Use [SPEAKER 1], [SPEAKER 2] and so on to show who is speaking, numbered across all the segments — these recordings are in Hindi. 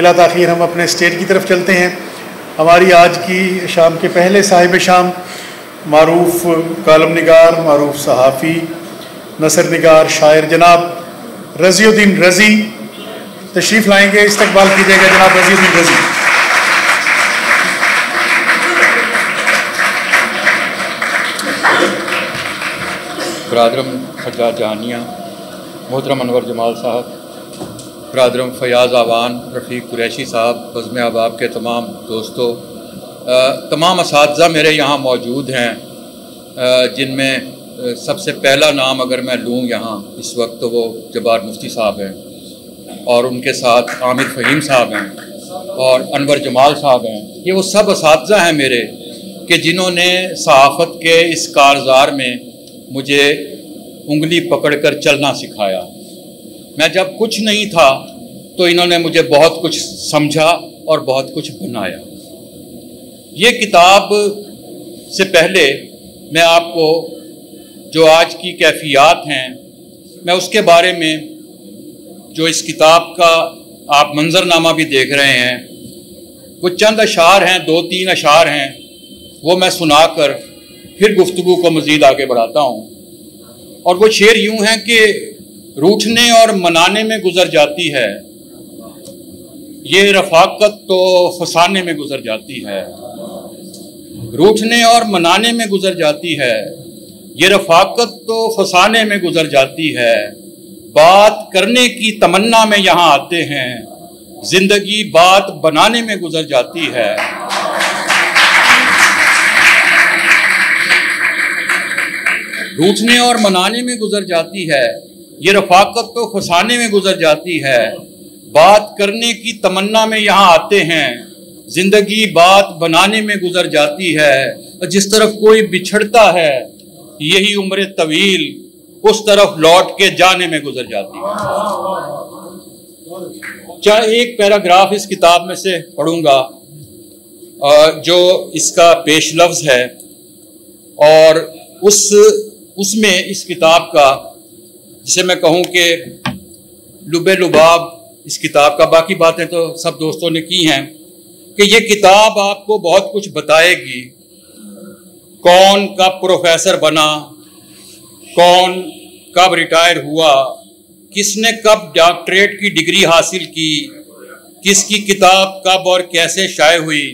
[SPEAKER 1] बिला ताख़ीर हम अपने स्टेज की तरफ चलते हैं। हमारी आज की शाम के पहले साहिब शाम मारूफ कालम निगार, मारूफ सहाफ़ी, नसर निगार, शायर जनाब रज़ीउद्दीन रज़ी तशरीफ़ लाएंगे। इस्तकबाल कीजिएगा जनाब रज़ीउद्दीन रज़ी।
[SPEAKER 2] बरादरम सज्जाद जहानिया, मोहतरम अनवर जमाल साहब, बरादरम फ़याज़ आवान, रफ़ीक कुरैशी साहब, बज़्म अहबाब के तमाम दोस्तों, तमाम असातिज़ा मेरे यहाँ मौजूद हैं, जिनमें सबसे पहला नाम अगर मैं लूँ यहाँ इस वक्त तो वो जब्बार मुफ्ती साहब हैं और उनके साथ आमिर फ़हीम साहब हैं और अनवर जमाल साहब हैं। ये वो सब असातिज़ा हैं मेरे कि जिन्होंने सहाफ़त के इस कारज़ार में मुझे उंगली पकड़कर चलना सिखाया। मैं जब कुछ नहीं था तो इन्होंने मुझे बहुत कुछ समझा और बहुत कुछ बनाया। ये किताब से पहले मैं आपको जो आज की कैफियत हैं मैं उसके बारे में, जो इस किताब का आप मंजरनामा भी देख रहे हैं, वो चंद अशार हैं, 2-3 अशार हैं, वो मैं सुनाकर फिर गुफ्तगू को मज़ीद आगे बढ़ाता हूँ। और वो शेर यूँ हैं कि रूठने और मनाने में गुजर जाती है, ये रफ़ाकत तो फसाने में गुजर जाती है। रूठने और मनाने में गुजर जाती है, ये रफ़ाकत तो फसाने में गुजर जाती है। बात करने की तमन्ना में यहाँ आते हैं, जिंदगी बात बनाने में गुजर जाती है। रूठने और मनाने में गुजर जाती है, ये रफ़ाकत तो फसाने में गुजर जाती है। बात करने की तमन्ना में यहाँ आते हैं, जिंदगी बात बनाने में गुजर जाती है। जिस तरफ कोई बिछड़ता है यही उम्र तवील उस तरफ लौट के जाने में गुजर जाती है। चाहे एक पैराग्राफ इस किताब में से पढ़ूंगा जो इसका पेश लफ्ज़ है और उसमें इस किताब का, जिसे मैं कहूँ कि लुबे लुबाब इस किताब का, बाकी बातें तो सब दोस्तों ने की हैं, कि ये किताब आपको बहुत कुछ बताएगी। कौन कब प्रोफेसर बना, कौन कब रिटायर हुआ, किसने कब डॉक्टरेट की डिग्री हासिल की, किसकी किताब कब और कैसे शाये हुई,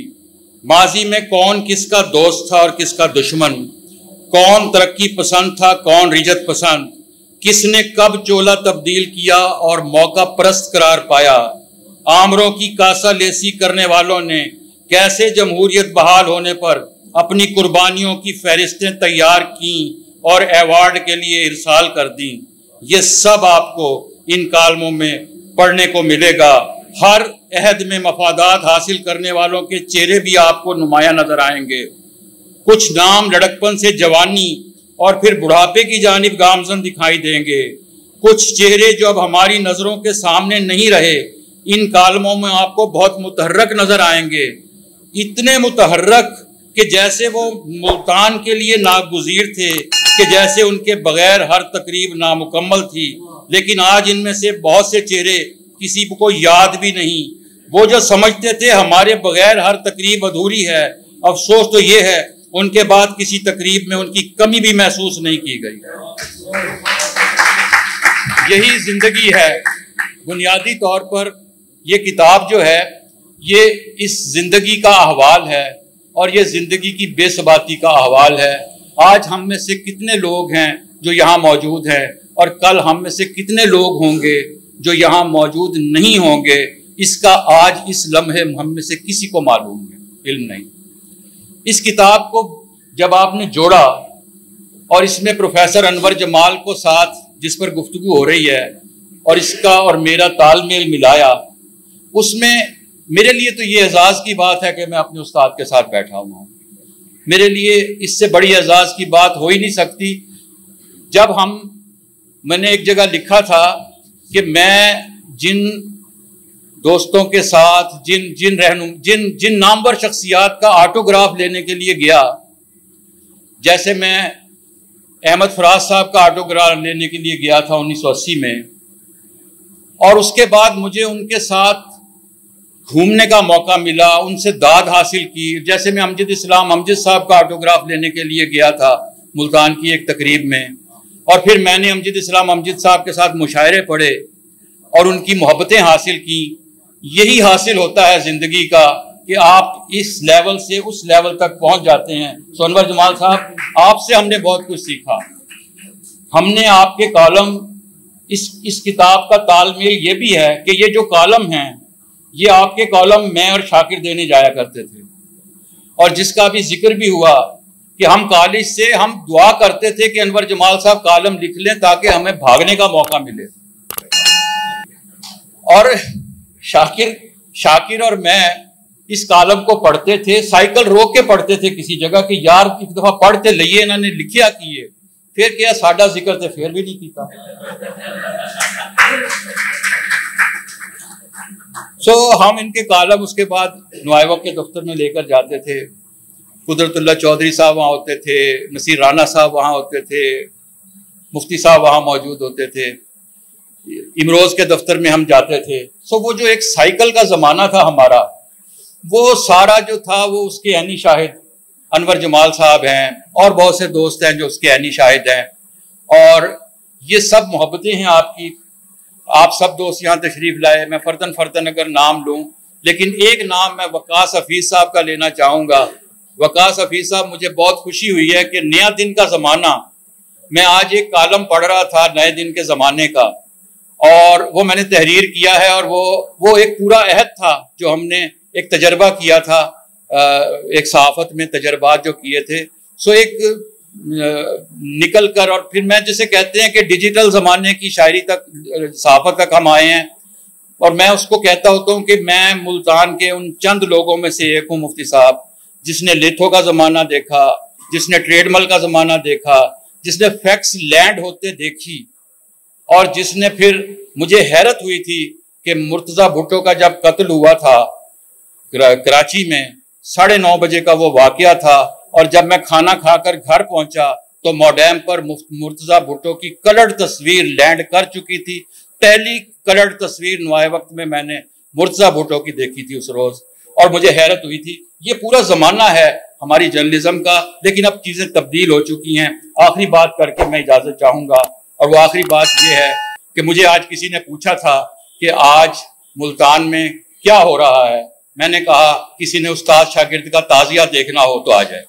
[SPEAKER 2] माजी में कौन किसका दोस्त था और किसका दुश्मन, कौन तरक्की पसंद था कौन रिजत पसंद, किसने कब चोला तब्दील किया और मौका परस्त करार पाया, आमरों की कासा लेसी करने वालों ने कैसे जमहूरियत बहाल होने पर अपनी कुर्बानियों की फहरिस्तें तैयार की और एवार्ड के लिए इरसाल कर दी। ये सब आपको इन कालमों में पढ़ने को मिलेगा। हर अहद में मफादात हासिल करने वालों के चेहरे भी आपको नुमाया नजर आएंगे। कुछ नाम लड़कपन से जवानी और फिर बुढ़ापे की जानिब गामजन दिखाई देंगे। कुछ चेहरे जो अब हमारी नज़रों के सामने नहीं रहे, इन कालमों में आपको बहुत मुतहर्रक नजर आएंगे। इतने मुतहर्रक कि जैसे वो मुल्तान के लिए नागुज़ीर थे, कि जैसे उनके बगैर हर तकरीब नामुकम्मल थी। लेकिन आज इनमें से बहुत से चेहरे किसी को याद भी नहीं। वो जो समझते थे हमारे बगैर हर तकरीब अधूरी है, अफसोस तो ये है उनके बाद किसी तकरीब में उनकी कमी भी महसूस नहीं की गई। यही जिंदगी है। बुनियादी तौर पर ये किताब जो है ये इस जिंदगी का अहवाल है और ये जिंदगी की बेसबाती का अहवाल है। आज हम में से कितने लोग हैं जो यहाँ मौजूद हैं और कल हम में से कितने लोग होंगे जो यहाँ मौजूद नहीं होंगे, इसका आज इस लम्हे हम में से किसी को मालूम है, इल्म नहीं। इस किताब को जब आपने जोड़ा और इसमें प्रोफेसर अनवर जमाल को साथ जिस पर गुफ्तगू हो रही है और इसका और मेरा तालमेल मिलाया, उसमें मेरे लिए तो ये एजाज़ की बात है कि मैं अपने उस्ताद के साथ बैठा हुआ हूँ। मेरे लिए इससे बड़ी एजाज़ की बात हो ही नहीं सकती। जब मैंने एक जगह लिखा था कि मैं जिन दोस्तों के साथ जिन नामवर शख्सियात का ऑटोग्राफ लेने के लिए गया, जैसे मैं अहमद फराज साहब का ऑटोग्राफ लेने के लिए गया था 1980 में, और उसके बाद मुझे उनके साथ घूमने का मौका मिला, उनसे दाद हासिल की। जैसे मैं अमजद इस्लाम अमजद साहब का ऑटोग्राफ लेने के लिए गया था मुल्तान की एक तकरीब में, और फिर मैंने अमजद इस्लाम अमजद साहब के साथ मुशायरे पढ़े और उनकी मोहब्बतें हासिल की। यही हासिल होता है ज़िंदगी का कि आप इस लेवल से उस लेवल तक पहुंच जाते हैं। सो अनवर जमाल साहब, आपसे हमने बहुत कुछ सीखा। हमने आपके कॉलम, इस किताब का तालमेल ये भी है कि ये जो कॉलम हैं ये आपके कॉलम मैं और शाकिर देने जाया करते थे, और जिसका भी जिक्र भी हुआ कि हम कॉलेज से हम दुआ करते थे कि अनवर जमाल साहब कॉलम लिख लें ताकि हमें भागने का मौका मिले। और शाकिर और मैं इस कॉलम को पढ़ते थे, साइकिल रोक के पढ़ते थे किसी जगह कि यार एक दफा पढ़ते लइए, इन्होंने लिखिया की है, फिर क्या साडा जिक्र तो फिर भी नहीं किया। हम इनके कॉलम उसके बाद नुआइब के दफ्तर में लेकर जाते थे। कुदरतुल्लाह चौधरी साहब वहाँ होते थे, नसीर राना साहब वहाँ होते थे, मुफ्ती साहब वहाँ मौजूद होते थे, इमरोज के दफ्तर में हम जाते थे। वो जो एक साइकिल का ज़माना था हमारा, वो सारा जो था वो उसके ऐनी शाहिद अनवर जमाल साहब हैं और बहुत से दोस्त हैं जो उसके ऐनी शाहिद हैं। और ये सब मोहब्बतें हैं आपकी। आप सब दोस्त यहाँ तशरीफ लाए, मैं फर्दन अगर नाम लूँ, लेकिन एक नाम मैं वकास हफीज साहब का लेना चाहूँगा। वकास हफीज साहब, मुझे बहुत खुशी हुई है कि नया दिन का ज़माना, मैं आज एक कॉलम पढ़ रहा था नए दिन के ज़माने का, और वो मैंने तहरीर किया है, और वो एक पूरा अहद था जो हमने एक तजर्बा किया था, एक सहाफ़त में तजर्बात जो किए थे। एक निकल कर, और फिर मैं जिसे कहते हैं कि डिजिटल ज़माने की शायरी तक, सहाफ़त तक हम आए हैं। और मैं उसको कहता होता हूँ कि मैं मुल्तान के उन चंद लोगों में से एक हूँ, मुफ्ती साहब, जिसने लेथो का ज़माना देखा, जिसने ट्रेडमल का ज़माना देखा, जिसने फैक्स लैंड होते देखी, और जिसने फिर, मुझे हैरत हुई थी कि मुर्तज़ा भुट्टो का जब कत्ल हुआ था कराची में, 9:30 बजे का वो वाक़या था, और जब मैं खाना खाकर घर पहुंचा तो मोडेम पर मुर्तज़ा भुट्टो की कलर्ड तस्वीर लैंड कर चुकी थी। पहली कलर्ड तस्वीर नुआए वक्त में मैंने मुर्तज़ा भुट्टो की देखी थी उस रोज, और मुझे हैरत हुई थी। ये पूरा जमाना है हमारी जर्नलिज्म का, लेकिन अब चीजें तब्दील हो चुकी हैं। आखिरी बात करके मैं इजाजत चाहूंगा, और वो आखिरी बात ये है कि मुझे आज किसी ने पूछा था कि आज मुल्तान में क्या हो रहा है। मैंने कहा किसी ने उस्ताद शागिर्द का ताजिया देखना हो तो आ जाए।